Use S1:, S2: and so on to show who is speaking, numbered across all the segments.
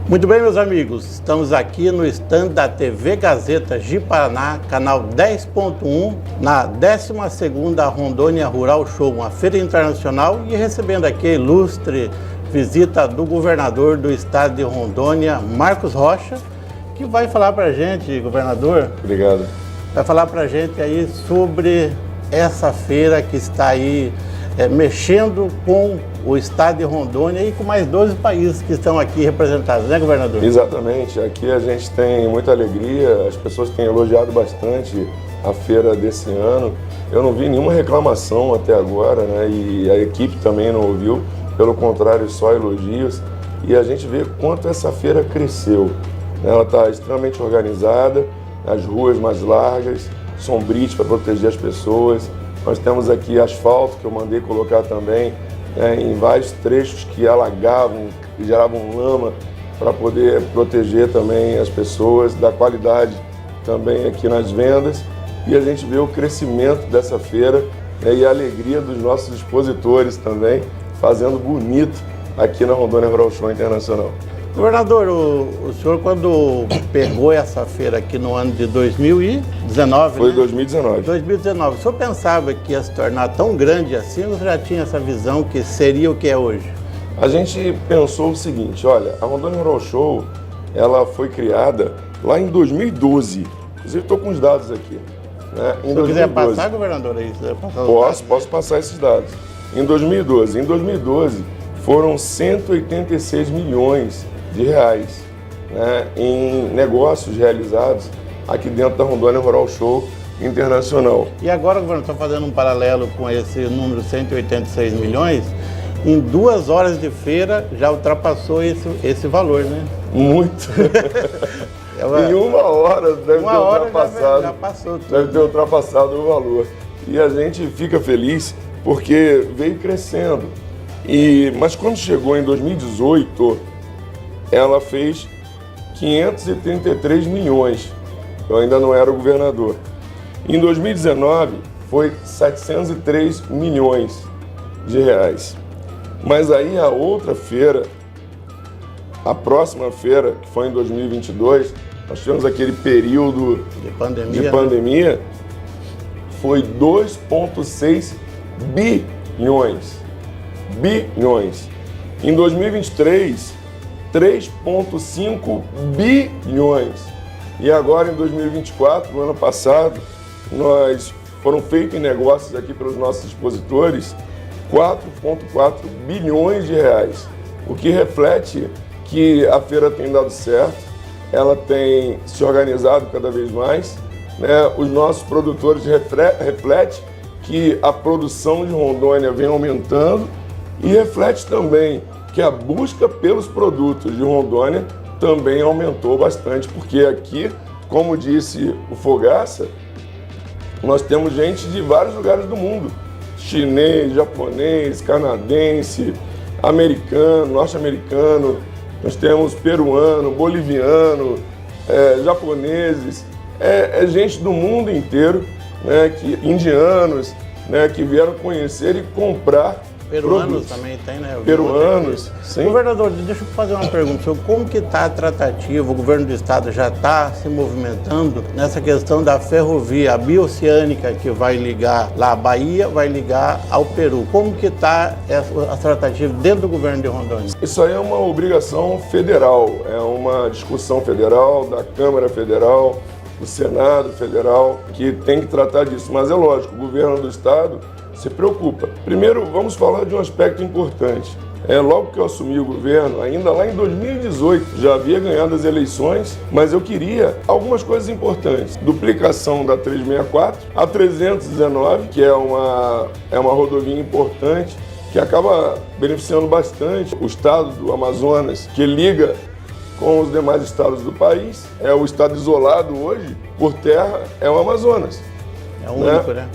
S1: Muito bem, meus amigos, estamos aqui no stand da TV Gazeta Ji-Paraná, canal 10.1, na 12ª Rondônia Rural Show, uma feira internacional, e recebendo aqui a ilustre visita do governador do estado de Rondônia, Marcos Rocha, que vai falar para a gente, governador.
S2: Obrigado.
S1: Vai falar para a gente aí sobre essa feira que está aí mexendo com o estado de Rondônia e com mais 12 países que estão aqui representados, né, governador?
S2: Exatamente. Aqui a gente tem muita alegria, as pessoas têm elogiado bastante a feira desse ano. Eu não vi nenhuma reclamação até agora, né? E a equipe também não ouviu, pelo contrário, só elogios. E a gente vê quanto essa feira cresceu. Ela está extremamente organizada, as ruas mais largas, sombrias para proteger as pessoas. Nós temos aqui asfalto, que eu mandei colocar também, em vários trechos que alagavam, que geravam lama, para poder proteger também as pessoas, da qualidade também aqui nas vendas. E a gente vê o crescimento dessa feira, e a alegria dos nossos expositores também, fazendo bonito aqui na Rondônia Rural Show Internacional.
S1: Governador, o senhor quando pegou essa feira aqui no ano de 2019,
S2: Foi
S1: né?
S2: 2019.
S1: 2019, o senhor pensava que ia se tornar tão grande assim ou já tinha essa visão que seria o que é hoje?
S2: A gente pensou o seguinte, olha, a Rondônia Rural Show, ela foi criada lá em 2012. Inclusive estou com os dados aqui. Né?
S1: Se eu quiser passar, governador, aí,
S2: posso passar esses dados. Em 2012 foram 186 milhões de reais, né, em negócios realizados aqui dentro da Rondônia Rural Show Internacional.
S1: E agora, governador, estou fazendo um paralelo com esse número 186 milhões, em 2 horas de feira já ultrapassou esse valor, né?
S2: Muito! Em 1 hora deve ter ultrapassado,
S1: já passou tudo.
S2: deve ter ultrapassado o valor. E a gente fica feliz porque veio crescendo. Mas quando chegou em 2018, ela fez 533 milhões. Eu ainda não era o governador. Em 2019, foi 703 milhões de reais. Mas aí a outra feira, a próxima feira, que foi em 2022, nós tivemos aquele período de pandemia, né? Foi 2,6 bilhões. Em 2023, 3,5 bilhões. E agora, em 2024, no ano passado, foram feitos negócios aqui pelos nossos expositores 4,4 bilhões de reais, o que reflete que a feira tem dado certo, ela tem se organizado cada vez mais, né? Os nossos produtores refletem que a produção de Rondônia vem aumentando e reflete também que a busca pelos produtos de Rondônia também aumentou bastante, porque aqui, como disse o Fogaça, nós temos gente de vários lugares do mundo, chinês, japonês, canadense, americano, norte-americano, nós temos peruano, boliviano, japoneses, gente do mundo inteiro, né, indianos, né, que vieram conhecer e comprar
S1: peruanos
S2: produtos.
S1: Também tem, né?
S2: Peruanos, sim.
S1: Governador, deixa eu fazer uma pergunta, senhor. Como que está a tratativa? O governo do estado já está se movimentando nessa questão da ferrovia, a bioceânica que vai ligar lá a Bahia, vai ligar ao Peru. Como que está a tratativa dentro do governo de Rondônia?
S2: Isso aí é uma obrigação federal, é uma discussão federal, da Câmara Federal, do Senado Federal, que tem que tratar disso. Mas é lógico, o governo do estado se preocupa. Primeiro, vamos falar de um aspecto importante. Logo que eu assumi o governo, ainda lá em 2018, já havia ganhado as eleições, mas eu queria algumas coisas importantes. Duplicação da 364, a 319, que é uma rodovia importante, que acaba beneficiando bastante o estado do Amazonas, que liga com os demais estados do país. É o estado isolado hoje, por terra, é o Amazonas.
S1: É o único, né?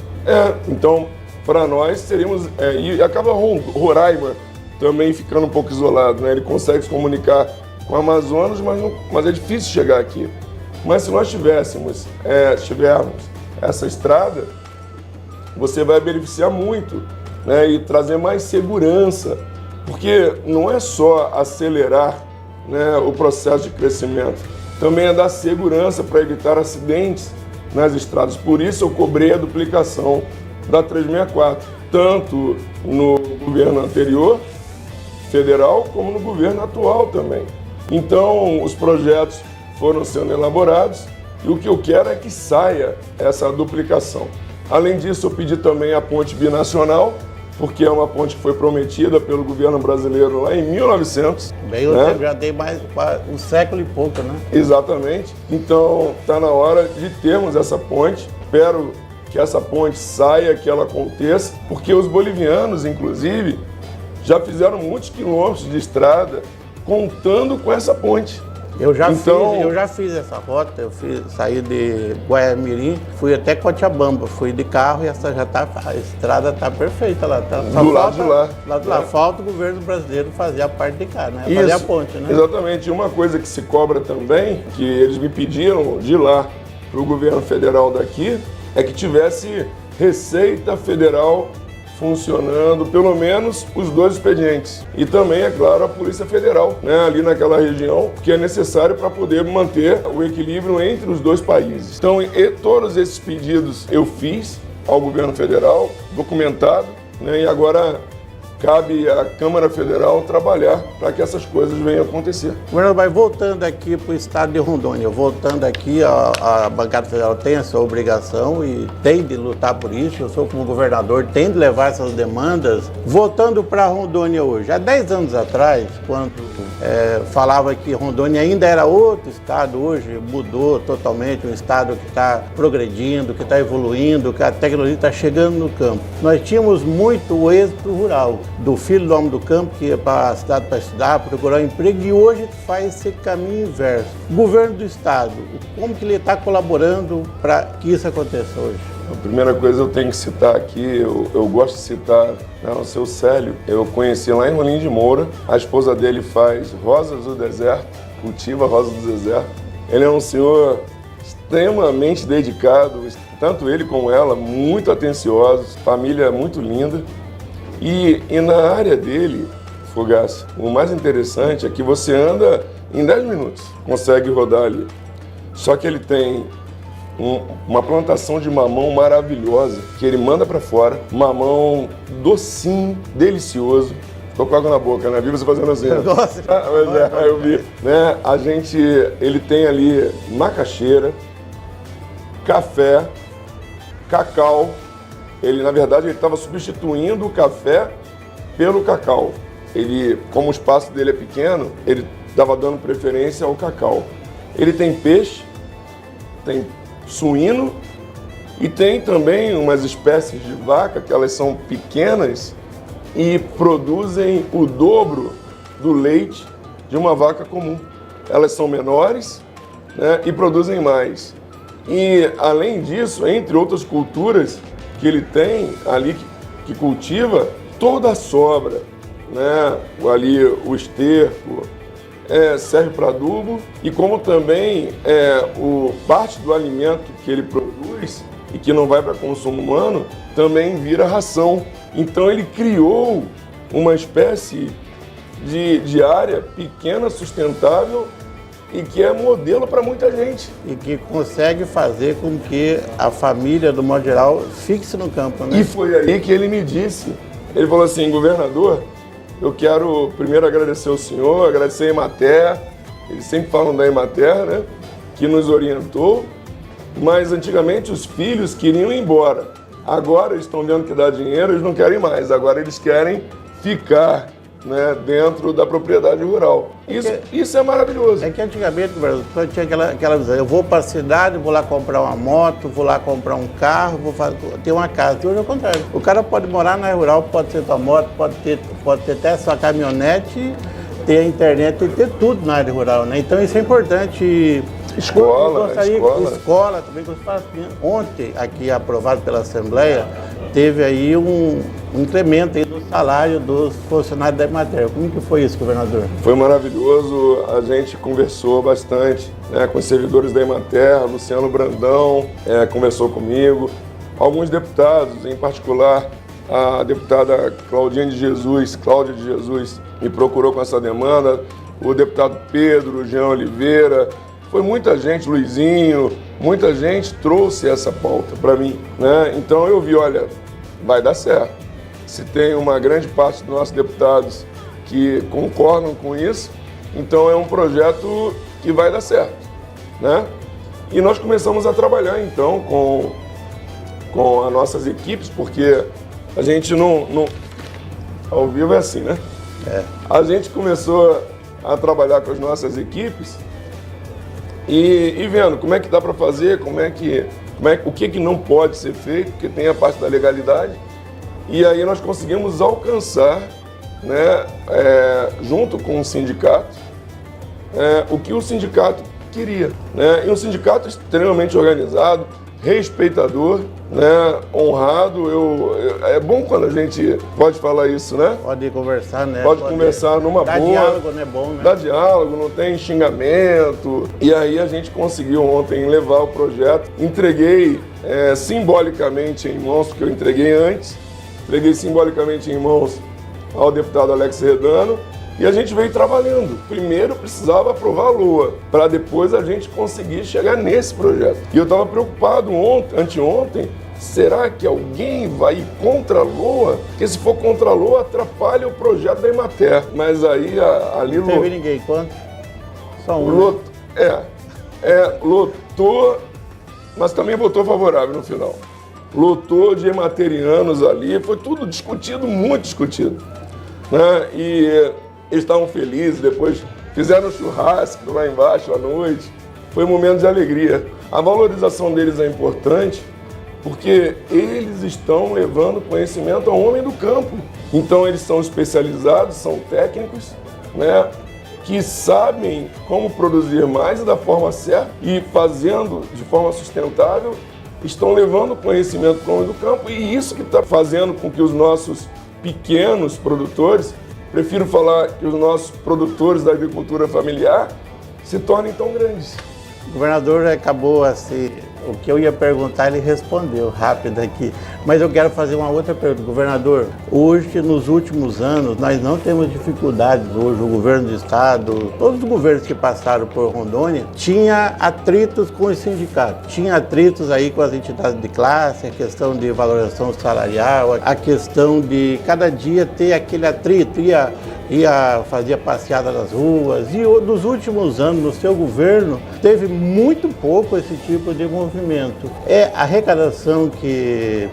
S2: Então, para nós seríamos... e acaba Roraima também ficando um pouco isolado, né? Ele consegue se comunicar com o Amazonas, mas é difícil chegar aqui. Mas se nós tivermos essa estrada, você vai beneficiar muito, né? E trazer mais segurança, porque não é só acelerar né, o processo de crescimento, também é dar segurança para evitar acidentes nas estradas. Por isso eu cobrei a duplicação da 364, tanto no governo anterior, federal, como no governo atual também. Então, os projetos foram sendo elaborados e o que eu quero é que saia essa duplicação. Além disso, eu pedi também a ponte binacional, porque é uma ponte que foi prometida pelo governo brasileiro lá em 1900.
S1: Bem, né? Já tem mais um século e pouco, né?
S2: Exatamente. Então, está na hora de termos essa ponte. Espero que essa ponte saia, que ela aconteça, porque os bolivianos, inclusive, já fizeram muitos quilômetros de estrada contando com essa ponte.
S1: Eu já fiz essa rota, saí de Guaiamirim, fui até Cochabamba, fui de carro e a estrada está perfeita lá. Tá,
S2: do lado de lá.
S1: Lá de lá. Falta o governo brasileiro fazer a parte de cá, né? Fazer a ponte, né?
S2: Exatamente. Uma coisa que se cobra também, que eles me pediram de lá para o governo federal daqui, é que tivesse Receita Federal funcionando, pelo menos os 2 expedientes. E também, é claro, a Polícia Federal, né, ali naquela região, que é necessário para poder manter o equilíbrio entre os 2 países. Então, todos esses pedidos eu fiz ao governo federal, documentado, né, e agora cabe à Câmara Federal trabalhar para que essas coisas venham a acontecer.
S1: Governador, mas voltando aqui para o estado de Rondônia, voltando aqui, a bancada federal tem a sua obrigação e tem de lutar por isso. Eu sou, como governador, tem de levar essas demandas. Voltando para Rondônia hoje, há 10 anos atrás, quando falava que Rondônia ainda era outro estado, hoje mudou totalmente, um estado que está progredindo, que está evoluindo, que a tecnologia está chegando no campo. Nós tínhamos muito o êxito rural, do filho do homem do campo que ia para a cidade para estudar, procurar um emprego, e hoje faz esse caminho inverso. O governo do estado, como que ele está colaborando para que isso aconteça hoje?
S2: A primeira coisa eu tenho que citar aqui, eu gosto de citar, né, o seu Célio. Eu conheci lá em Rolim de Moura, a esposa dele faz rosas do deserto, cultiva rosas do deserto. Ele é um senhor extremamente dedicado, tanto ele como ela, muito atenciosos, família muito linda. E na área dele, Fogaça, o mais interessante é que você anda em 10 minutos, consegue rodar ali. Só que ele tem uma plantação de mamão maravilhosa, que ele manda para fora, mamão docinho, delicioso. Tô com água na boca, né? Vi você fazendo assim.
S1: Nossa,
S2: eu vi. Né? Ele tem ali macaxeira, café, cacau. Na verdade, ele estava substituindo o café pelo cacau. Como o espaço dele é pequeno, ele estava dando preferência ao cacau. Ele tem peixe, tem suíno e tem também umas espécies de vaca que elas são pequenas e produzem o dobro do leite de uma vaca comum. Elas são menores, né, e produzem mais. E, além disso, entre outras culturas que ele tem ali, que cultiva, toda a sobra, né, ali o esterco, serve para adubo, e como também parte do alimento que ele produz e que não vai para consumo humano, também vira ração. Então ele criou uma espécie de área pequena, sustentável, e que é modelo para muita gente.
S1: E que consegue fazer com que a família, do modo geral, fixe no campo, né?
S2: E foi aí que ele me disse, ele falou assim: governador, eu quero primeiro agradecer ao senhor, agradecer a Emater, eles sempre falam da Emater, né, que nos orientou, mas antigamente os filhos queriam ir embora. Agora eles estão vendo que dá dinheiro, eles não querem mais, agora eles querem ficar, né, dentro da propriedade rural. Isso é maravilhoso.
S1: É que antigamente, tinha aquela visão: eu vou para a cidade, vou lá comprar uma moto, vou lá comprar um carro, ter uma casa. E hoje é o contrário. O cara pode morar na rural, pode ter sua moto, pode ter até sua caminhonete, ter a internet e ter tudo na área rural, né? Então isso é importante.
S2: Escola
S1: também. Ontem, aqui aprovado pela Assembleia, teve aí um incremento aí do salário dos funcionários da Emater. Como que foi isso, governador?
S2: Foi maravilhoso, a gente conversou bastante, né, com os servidores da Emater, Luciano Brandão conversou comigo, alguns deputados, em particular a deputada Cláudia de Jesus, me procurou com essa demanda, o deputado Pedro, o Jean Oliveira, foi muita gente, Luizinho, muita gente trouxe essa pauta para mim, né? Então eu vi, olha, vai dar certo. Se tem uma grande parte dos nossos deputados que concordam com isso, então é um projeto que vai dar certo, né? E nós começamos a trabalhar então com as nossas equipes, porque a gente não ao vivo é assim, né? A gente começou a trabalhar com as nossas equipes e vendo como é que dá para fazer, o que não pode ser feito, porque tem a parte da legalidade. E aí nós conseguimos alcançar, né, junto com o sindicato, o que o sindicato queria, né? E um sindicato extremamente organizado, respeitador, né, honrado. É bom quando a gente pode falar isso, né?
S1: Pode conversar, né?
S2: Pode conversar numa boa.
S1: Dá diálogo, né? Bom, né?
S2: Dá diálogo, não tem xingamento. E aí a gente conseguiu ontem levar o projeto. Entreguei simbolicamente em mãos, porque eu entreguei antes. Entreguei simbolicamente em mãos ao deputado Alex Redano. E a gente veio trabalhando. Primeiro precisava aprovar a LOA, para depois a gente conseguir chegar nesse projeto. E eu estava preocupado anteontem, será que alguém vai ir contra a LOA? Porque se for contra a LOA, atrapalha o projeto da Emater. Mas aí ali...
S1: Não teve ninguém contra? Só um.
S2: Lotou, mas também votou favorável no final. Lotou de ematerianos ali, foi tudo discutido, muito discutido, né? E eles estavam felizes, depois fizeram um churrasco lá embaixo à noite. Foi um momento de alegria. A valorização deles é importante porque eles estão levando conhecimento ao homem do campo. Então eles são especializados, são técnicos, né, que sabem como produzir mais e da forma certa e fazendo de forma sustentável, estão levando conhecimento para o homem do campo, e isso que está fazendo com que os nossos pequenos produtores, prefiro falar que os nossos produtores da agricultura familiar, se tornem tão grandes.
S1: O governador acabou assim, o que eu ia perguntar ele respondeu rápido aqui, mas eu quero fazer uma outra pergunta. Governador, hoje, nos últimos anos, nós não temos dificuldades hoje, o governo do estado, todos os governos que passaram por Rondônia, tinha atritos com os sindicatos, tinha atritos aí com as entidades de classe, a questão de valorização salarial, a questão de cada dia ter aquele atrito, fazia passeada nas ruas, e nos últimos anos, no seu governo, teve muito pouco esse tipo de movimento. É a arrecadação que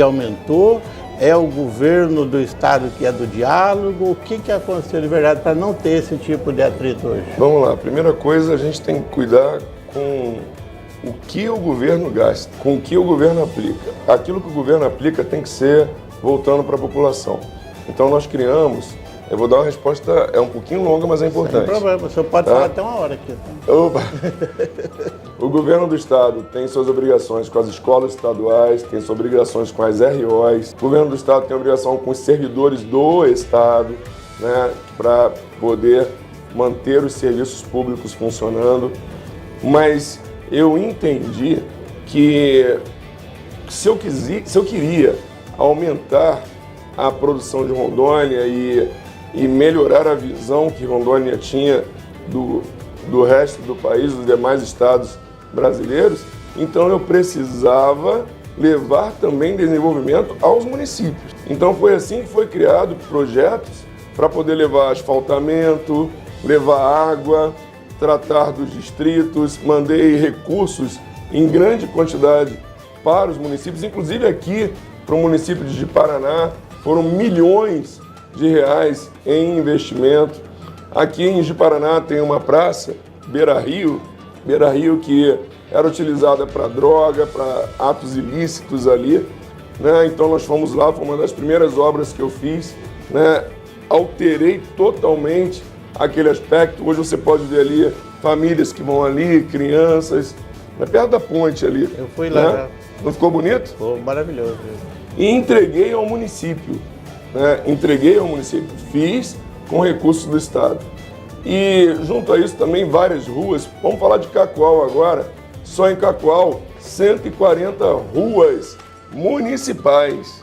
S1: aumentou, é o governo do estado que é do diálogo, o que aconteceu de verdade para não ter esse tipo de atrito hoje?
S2: Vamos lá, primeira coisa, a gente tem que cuidar com o que o governo gasta, com o que o governo aplica. Aquilo que o governo aplica tem que ser voltando para a população. Então nós criamos, eu vou dar uma resposta, é um pouquinho longa, mas é importante.
S1: Sem problema, o senhor pode falar até uma hora aqui.
S2: Opa. O governo do estado tem suas obrigações com as escolas estaduais, tem suas obrigações com as ROs. O governo do estado tem obrigação com os servidores do estado, né, para poder manter os serviços públicos funcionando. Mas eu entendi que se eu queria aumentar a produção de Rondônia e melhorar a visão que Rondônia tinha do resto do país, dos demais estados brasileiros, então eu precisava levar também desenvolvimento aos municípios. Então foi assim que foi criado projetos para poder levar asfaltamento, levar água, tratar dos distritos, mandei recursos em grande quantidade para os municípios, inclusive aqui para o município de Ji-Paraná, foram milhões de reais em investimento. Aqui em Ji-Paraná tem uma praça, Beira-Rio que era utilizada para droga, para atos ilícitos ali, né? Então nós fomos lá, foi uma das primeiras obras que eu fiz, né? Alterei totalmente aquele aspecto. Hoje você pode ver ali famílias que vão ali, crianças, perto da ponte ali.
S1: Eu fui lá.
S2: Né? Não ficou bonito?
S1: Ficou maravilhoso.
S2: E entreguei ao município, né? Fiz com recursos do estado. E junto a isso também várias ruas, vamos falar de Cacoal agora, só em Cacoal 140 ruas municipais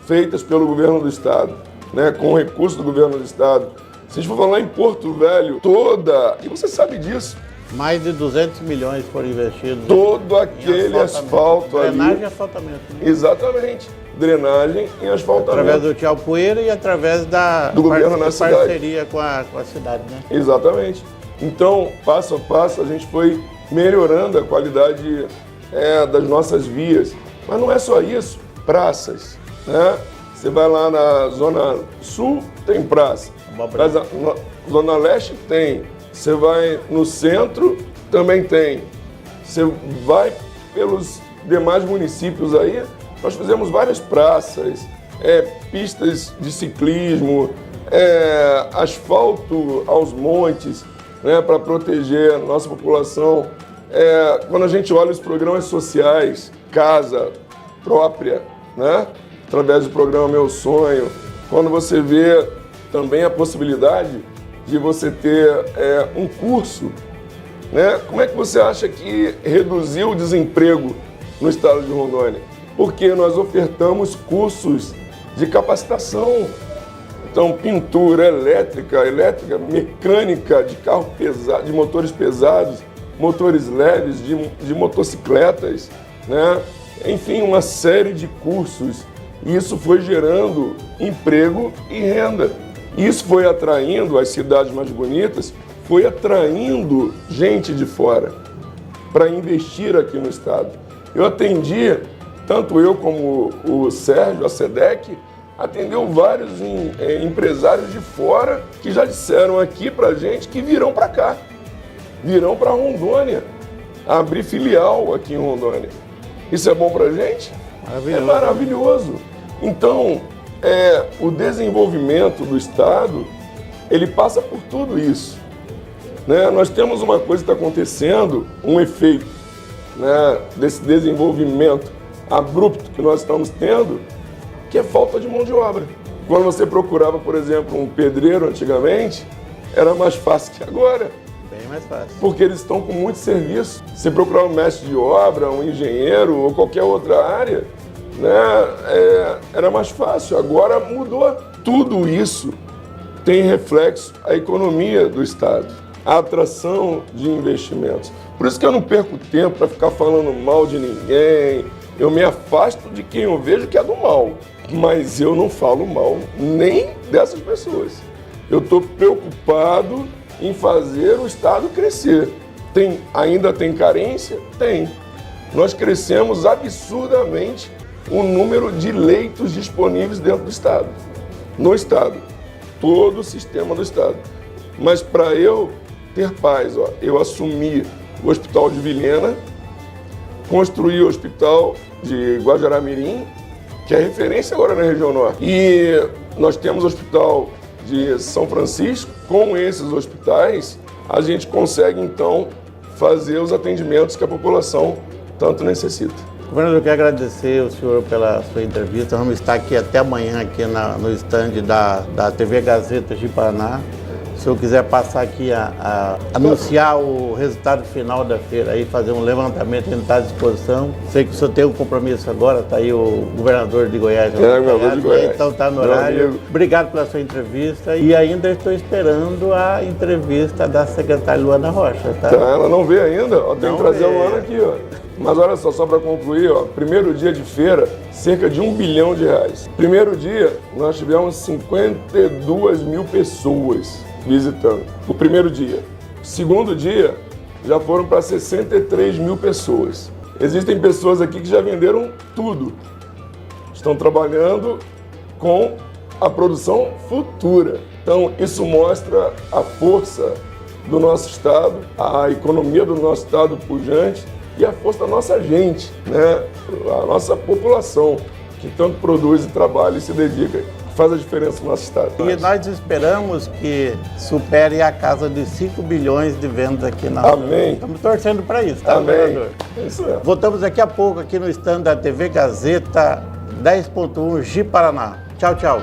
S2: feitas pelo governo do estado, né? Com recursos do governo do estado. Se a gente for falar em Porto Velho, toda, e você sabe disso,
S1: mais de 200 milhões foram investidos.
S2: Todo aquele asfalto ali.
S1: Drenagem e asfaltamento. Né?
S2: Exatamente. Drenagem e asfaltamento.
S1: Através do Tchau Poeira e através do governo na parceria com a cidade, né?
S2: Exatamente. Então, passo a passo, a gente foi melhorando a qualidade das nossas vias. Mas não é só isso. Praças, né? Você vai lá na Zona Sul, tem praça. Na Zona Leste tem. Você vai no centro, também tem. Você vai pelos demais municípios aí, nós fizemos várias praças, pistas de ciclismo, asfalto aos montes, né, para proteger a nossa população. Quando a gente olha os programas sociais, casa própria, né, através do programa Meu Sonho, quando você vê também a possibilidade de você ter um curso, né? Como é que você acha que reduziu o desemprego no estado de Rondônia? Porque nós ofertamos cursos de capacitação. Então, pintura elétrica, mecânica de carro pesado, de motores pesados, motores leves, de motocicletas, né? Enfim, uma série de cursos. E isso foi gerando emprego e renda. Isso foi atraindo as cidades mais bonitas, foi atraindo gente de fora para investir aqui no estado. Eu atendi, tanto eu como o Sérgio, a SEDEC, atendeu vários empresários de fora que já disseram aqui para a gente que virão para cá, virão para Rondônia, abrir filial aqui em Rondônia. Isso é bom para a gente?
S1: Maravilhoso.
S2: É maravilhoso. Então, o desenvolvimento do estado, ele passa por tudo isso. Né? Nós temos uma coisa que está acontecendo, um efeito, né, desse desenvolvimento abrupto que nós estamos tendo, que é falta de mão de obra. Quando você procurava, por exemplo, um pedreiro antigamente, era mais fácil que agora.
S1: Bem mais fácil.
S2: Porque eles estão com muito serviço. Você procurar um mestre de obra, um engenheiro ou qualquer outra área, né, era mais fácil. Agora mudou. Tudo isso tem reflexo à economia do estado, a atração de investimentos. Por isso que eu não perco tempo para ficar falando mal de ninguém. Eu me afasto de quem eu vejo que é do mal, mas eu não falo mal nem dessas pessoas. Eu estou preocupado em fazer o estado crescer. Ainda tem carência? Tem. Nós crescemos absurdamente o número de leitos disponíveis dentro do estado, no estado, todo o sistema do estado. Mas para eu ter paz, eu assumi o Hospital de Vilhena, construí o Hospital de Guajará-Mirim, que é referência agora na região norte. E nós temos o Hospital de São Francisco. Com esses hospitais, a gente consegue, então, fazer os atendimentos que a população tanto necessita.
S1: Governador, eu quero agradecer o senhor pela sua entrevista. Vamos estar aqui até amanhã aqui no estande da TV Gazeta de Paraná. Se eu quiser passar aqui a anunciar o resultado final da feira, aí fazer um levantamento, a gente está à disposição. Sei que o senhor tem um compromisso agora, está aí o governador de Goiás.
S2: Governador de Goiás.
S1: Então está no horário. Obrigado pela sua entrevista e ainda estou esperando a entrevista da secretária Luana Rocha. Tá?
S2: Ela não veio ainda, tem que trazer a Luana aqui. Mas olha só para concluir, primeiro dia de feira, cerca de R$1 bilhão. Primeiro dia, nós tivemos 52 mil pessoas visitando, o primeiro dia. Segundo dia, já foram para 63 mil pessoas. Existem pessoas aqui que já venderam tudo. Estão trabalhando com a produção futura. Então, isso mostra a força do nosso estado, a economia do nosso estado pujante e a força da nossa gente, né? A nossa população, que tanto produz e trabalha e se dedica, faz a diferença no nosso estado.
S1: E nós esperamos que supere a casa de 5 bilhões de vendas aqui na rua.
S2: Amém.
S1: Estamos torcendo para isso, tá,
S2: Amém.
S1: governador?
S2: Isso é.
S1: Voltamos daqui a pouco aqui no stand da TV Gazeta 10.1 de Paraná. Tchau, tchau.